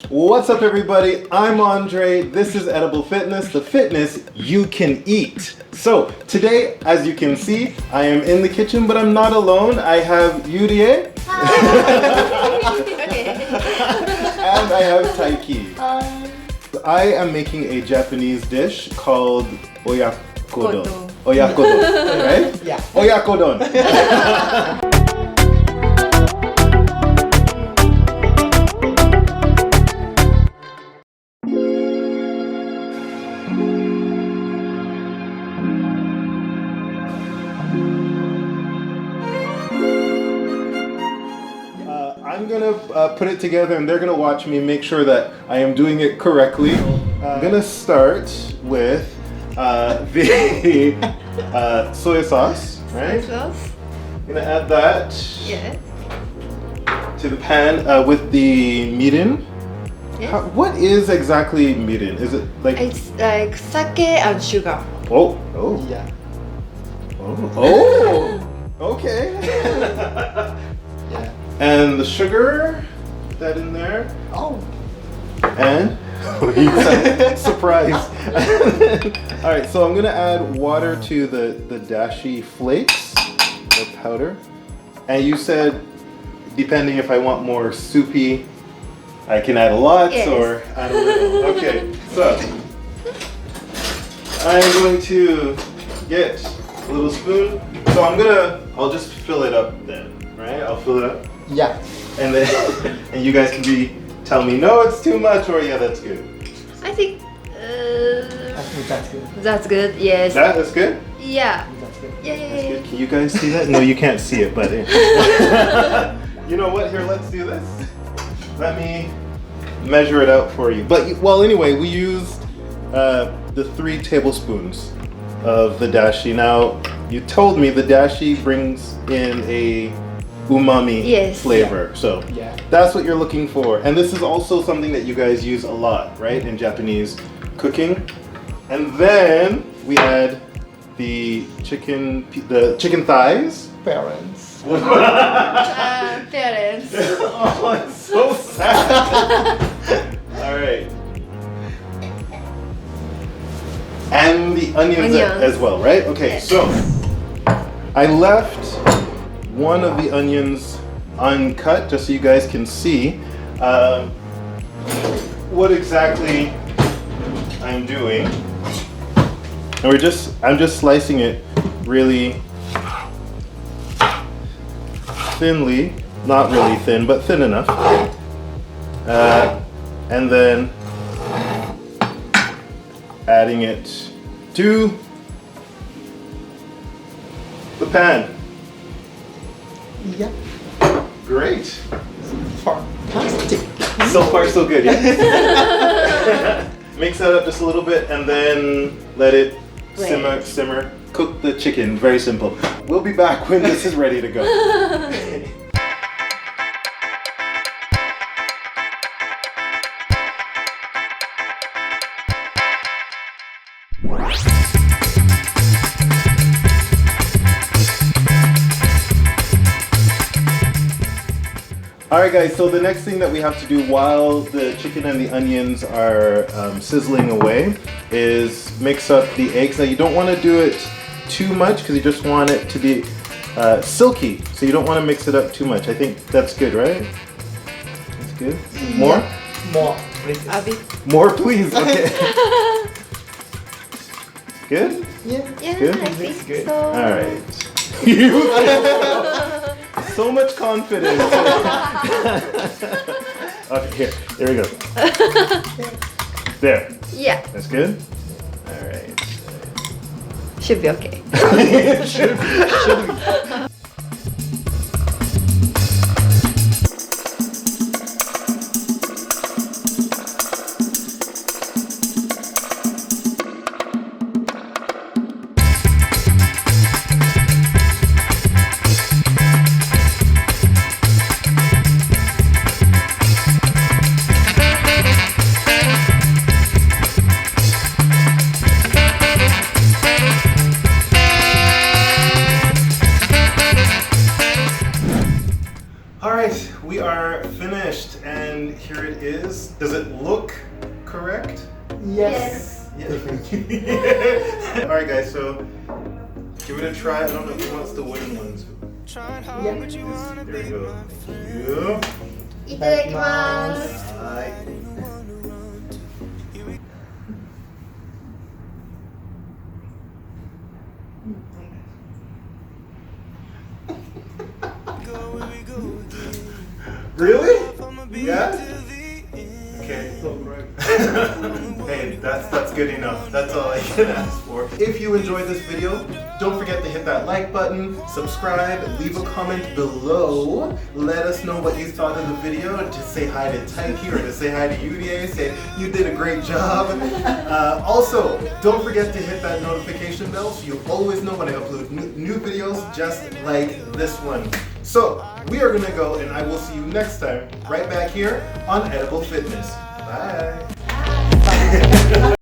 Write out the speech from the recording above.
What's up, everybody? I'm Andre. This is Edible Fitness, the fitness you can eat. So today, as you can see, I am in the kitchen, but I'm not alone. I have Yurie. And I have Taiki. I am making a Japanese dish called Oyakodon. Oyakodon, right? Yeah. Oyakodon. I'm gonna put it together and they're gonna watch me make sure that I am doing it correctly. I'm gonna start with the soy sauce, right? Soy sauce. I'm gonna add that Yes. to the pan with the mirin. Yes. What is exactly mirin? Is it like It's like sake and sugar. oh Yeah. oh okay? Yeah. And the sugar, put that in there. Oh. And surprise. All right, so I'm gonna add water to the dashi flakes, the powder. And you said, depending if I want more soupy, I can add a lot Yes. or add a little. Okay, so I'm going to get a little spoon. So I'll just fill it up then, right? I'll fill it up. Yeah. And then, and you guys can tell me, no, it's too much, or yeah, that's good. I think I think that's good. that's good. Yes. That's good? Yeah. That's good. Yeah, yeah, That's yeah. good. Can you guys see that? No, you can't see it, but you know what? Here, let's do this. Let me measure it out for you. But, well, anyway, we used the 3 tablespoons of the dashi. Now, you told me the dashi brings in a umami Yes. flavor. So Yeah. that's what you're looking for. And this is also something that you guys use a lot, right? In Japanese cooking. And then we add the chicken thighs. Parents. Parents. Oh, it's so sad. All right. And the onions as well, right? Okay, Yes. so I left one of the onions uncut just so you guys can see what exactly I'm doing. And I'm just slicing it really thinly, not really thin, but thin enough. And then adding it to the pan. Yeah. Great. Fantastic. So far, so good. Yeah? Mix that up just a little bit and then let it simmer. Cook the chicken. Very simple. We'll be back when this is ready to go. Alright guys, so the next thing that we have to do while the chicken and the onions are sizzling away is mix up the eggs. Now you don't want to do it too much because you just want it to be silky. So you don't want to mix it up too much. I think that's good, right? That's good. More? Yeah. More, please. A bit. More please, okay. Good? Yeah. Yeah, Good? I think Good. so. Alright. So much confidence. Okay, here we go. There. Yeah, That's good? Alright. should be okay. it look correct? Yes. Yeah. Alright guys, so give it a try. I don't know who wants the wooden ones. Yeah. Here we go. Thank you. いただきます。はい。Really? Yeah? Okay. Hey, that's good enough. That's all I can ask for. If you enjoyed this video, don't forget to hit that like button, subscribe, leave a comment below. Let us know what you thought of the video. To say hi to Taiki or to say hi to Yudie, say you did a great job. Also, don't forget to hit that notification bell so you always know when I upload new videos just like this one. So, we are gonna go and I will see you next time right back here on Edible Fitness. Bye.